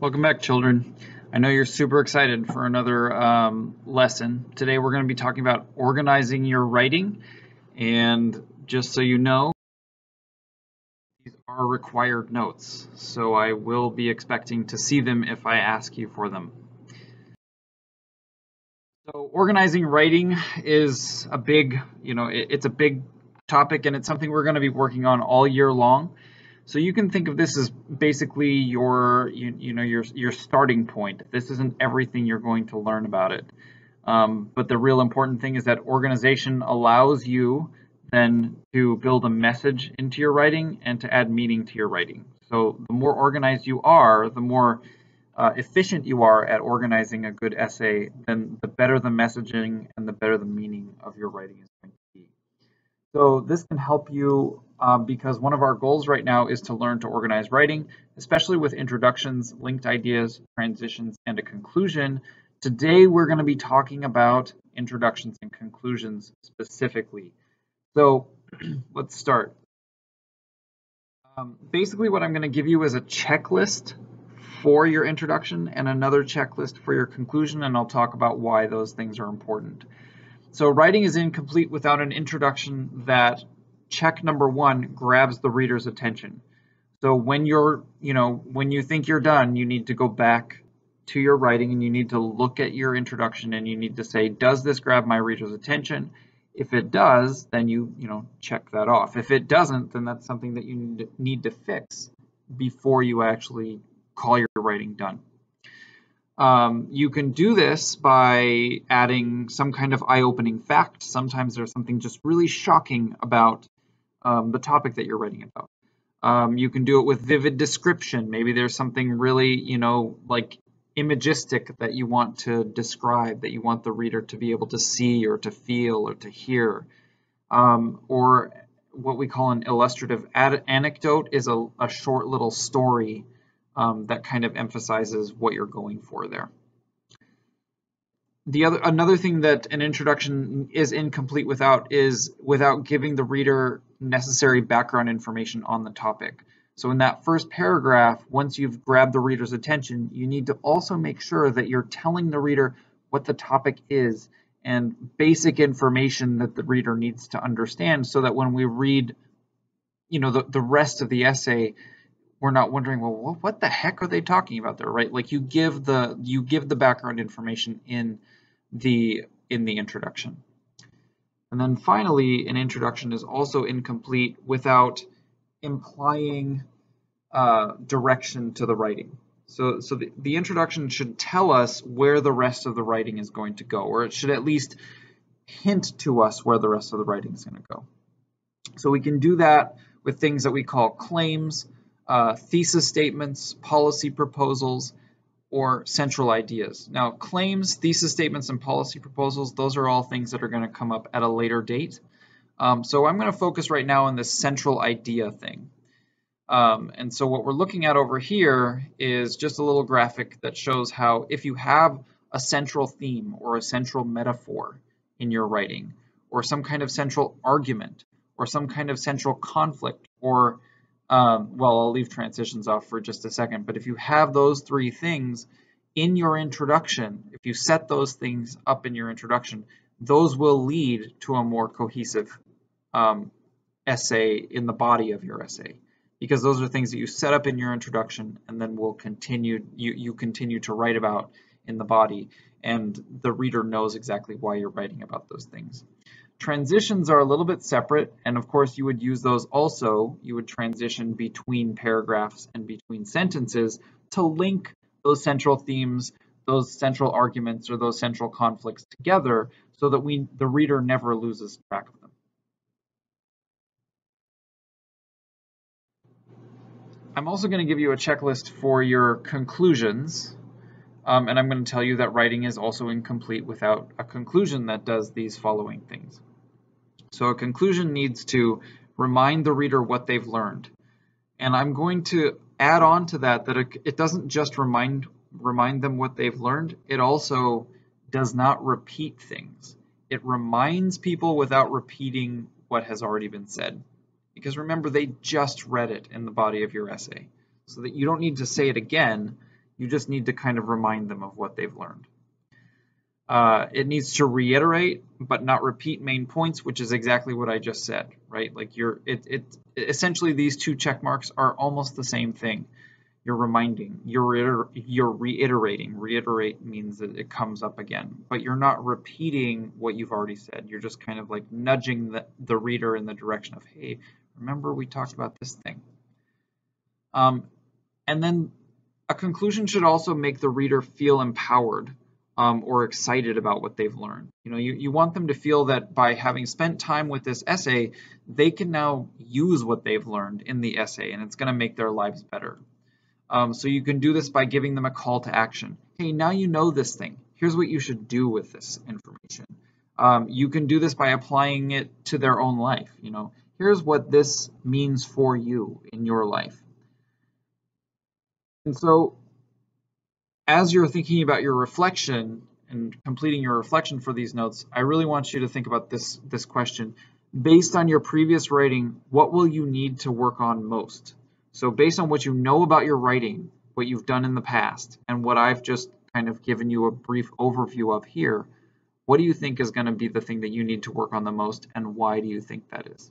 Welcome back, children. I know you're super excited for another lesson. Today we're going to be talking about organizing your writing, and just so you know, these are required notes, so I will be expecting to see them if I ask you for them. So organizing writing is a big, it's a big topic, and it's something we're going to be working on all year long. So you can think of this as basically your starting point. This isn't everything you're going to learn about it. But the real important thing is that organization allows you then to build a message into your writing and to add meaning to your writing. So the more organized you are, the more efficient you are at organizing a good essay, then the better the messaging and the better the meaning of your writing is going to be. So this can help you because one of our goals right now is to learn to organize writing, especially with introductions, linked ideas, transitions, and a conclusion. Today we're going to be talking about introductions and conclusions specifically. So let's start. Basically what I'm going to give you is a checklist for your introduction and another checklist for your conclusion, and I'll talk about why those things are important. So writing is incomplete without an introduction that, check number one, grabs the reader's attention. So when when you think you're done, you need to go back to your writing and you need to look at your introduction and you need to say, does this grab my reader's attention? If it does, then you check that off. If it doesn't, then that's something that you need to fix before you actually call your writing done. You can do this by adding some kind of eye-opening fact. Sometimes there's something just really shocking about the topic that you're writing about. You can do it with vivid description. Maybe there's something really, like imagistic that you want to describe, that you want the reader to be able to see or to feel or to hear. Or what we call an illustrative anecdote is a short little story that kind of emphasizes what you're going for there. Another thing that an introduction is incomplete without is without giving the reader necessary background information on the topic. So in that first paragraph, once you've grabbed the reader's attention, you need to also make sure that you're telling the reader what the topic is and basic information that the reader needs to understand, so that when we read, the rest of the essay, we're not wondering, well, what the heck are they talking about there, right? Like you give the background information in the introduction. And then finally, an introduction is also incomplete without implying direction to the writing. So the introduction should tell us where the rest of the writing is going to go, or it should at least hint to us where the rest of the writing is going to go. So we can do that with things that we call claims, thesis statements, policy proposals, or central ideas. Now, claims, thesis statements, and policy proposals, those are all things that are going to come up at a later date. So I'm going to focus right now on this central idea thing. And so what we're looking at over here is just a little graphic that shows how if you have a central theme or a central metaphor in your writing, or some kind of central argument, or some kind of central conflict, or well, I'll leave transitions off for just a second, but if you have those three things in your introduction, if you set those things up in your introduction, those will lead to a more cohesive essay in the body of your essay, because those are things that you set up in your introduction and then will continue, you continue to write about in the body, and the reader knows exactly why you're writing about those things. Transitions are a little bit separate, and of course you would use those also. You would transition between paragraphs and between sentences to link those central themes, those central arguments, or those central conflicts together so that the reader never loses track of them. I'm also going to give you a checklist for your conclusions, and I'm going to tell you that writing is also incomplete without a conclusion that does these following things. So a conclusion needs to remind the reader what they've learned. And I'm going to add on to that it doesn't just remind them what they've learned, it also does not repeat things. It reminds people without repeating what has already been said. Because remember, they just read it in the body of your essay. So that you don't need to say it again, You just need to kind of remind them of what they've learned. It needs to reiterate but not repeat main points, which is exactly what I just said, right? Like essentially these two check marks are almost the same thing. You're reminding, you're reiterating. Reiterate means that it comes up again, but you're not repeating what you've already said. You're just kind of like nudging the reader in the direction of, hey, remember we talked about this thing. And then a conclusion should also make the reader feel empowered or excited about what they've learned. You want them to feel that by having spent time with this essay, they can now use what they've learned in the essay, and it's going to make their lives better. So you can do this by giving them a call to action. Hey, now you know this thing. Here's what you should do with this information. You can do this by applying it to their own life. Here's what this means for you in your life. And so as you're thinking about your reflection and completing your reflection for these notes, I really want you to think about this question. Based on your previous writing, what will you need to work on most? So based on what you know about your writing, what you've done in the past, and what I've just kind of given you a brief overview of here, what do you think is going to be the thing that you need to work on the most, and why do you think that is?